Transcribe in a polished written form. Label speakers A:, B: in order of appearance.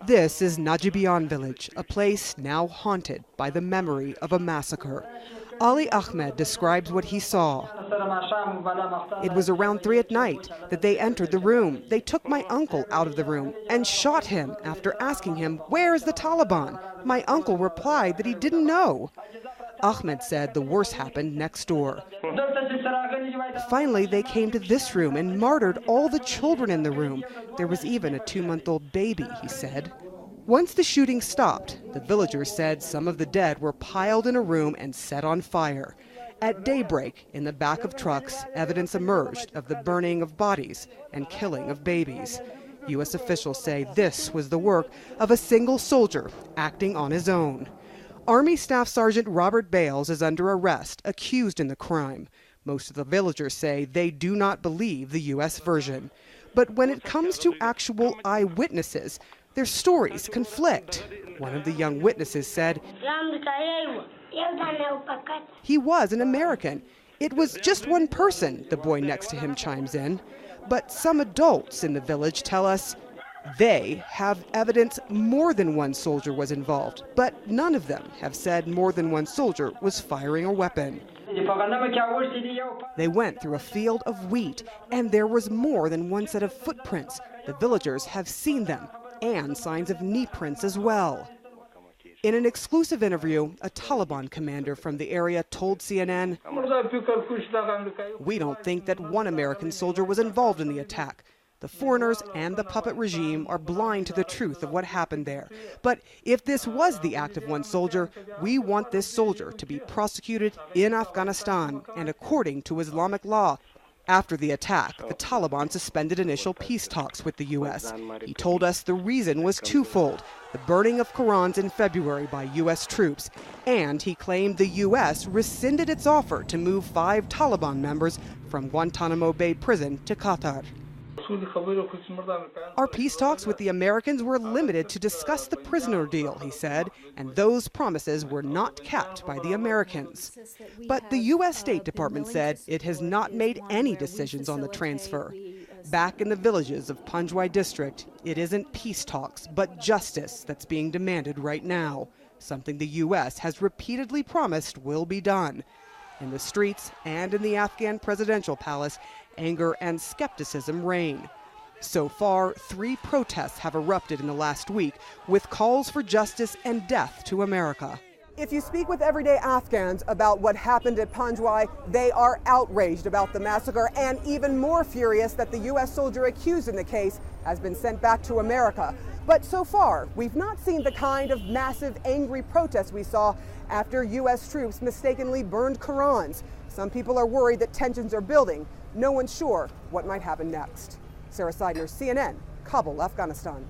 A: This is Najibian village, a place now haunted by the memory of a massacre. Ali Ahmed describes what he saw. It was around 3 p.m. that they entered the room. They took my uncle out of the room and shot him after asking him, "Where is the Taliban?" My uncle replied that he didn't know. Ahmed said the worst happened next door. Finally, they came to this room and martyred all the children in the room. There was even a 2-month-old baby, he said. Once the shooting stopped, the villagers said some of the dead were piled in a room and set on fire. At daybreak, in the back of trucks, evidence emerged of the burning of bodies and killing of babies. U.S. officials say this was the work of a single soldier acting on his own. Army Staff Sergeant Robert Bales is under arrest, accused in the crime. Most of the villagers say they do not believe the U.S. version. But when it comes to actual eyewitnesses, their stories conflict. One of the young witnesses said he was an American. It was just one person, the boy next to him chimes in. But some adults in the village tell us they have evidence more than one soldier was involved, but none of them have said more than one soldier was firing a weapon. They went through a field of wheat, and there was more than one set of footprints. The villagers have seen them, and signs of knee prints as well. In an exclusive interview, a Taliban commander from the area told CNN, "We don't think that one American soldier was involved in the attack. The foreigners and the puppet regime are blind to the truth of what happened there. But if this was the act of one soldier, we want this soldier to be prosecuted in Afghanistan and according to Islamic law." After the attack, the Taliban suspended initial peace talks with the U.S. He told us the reason was twofold: the burning of Qurans in February by U.S. troops, and he claimed the U.S. rescinded its offer to move 5 Taliban members from Guantanamo Bay prison to Qatar. Our peace talks with the Americans were limited to discuss the prisoner deal, he said, and those promises were not kept by the Americans. But the U.S. State Department said it has not made any decisions on the transfer. Back in the villages of Panjwai district, it isn't peace talks, but justice that's being demanded right now, something the U.S. has repeatedly promised will be done. In the streets and in the Afghan presidential palace, anger and skepticism reign. So far, 3 protests have erupted in the last week, with calls for justice and death to America. If you speak with everyday Afghans about what happened at Panjwai, they are outraged about the massacre and even more furious that the U.S. soldier accused in the case has been sent back to America. But so far, we've not seen the kind of massive, angry protests we saw after U.S. troops mistakenly burned Qurans. Some people are worried that tensions are building. No one's sure what might happen next. Sarah Seidner, CNN, Kabul, Afghanistan.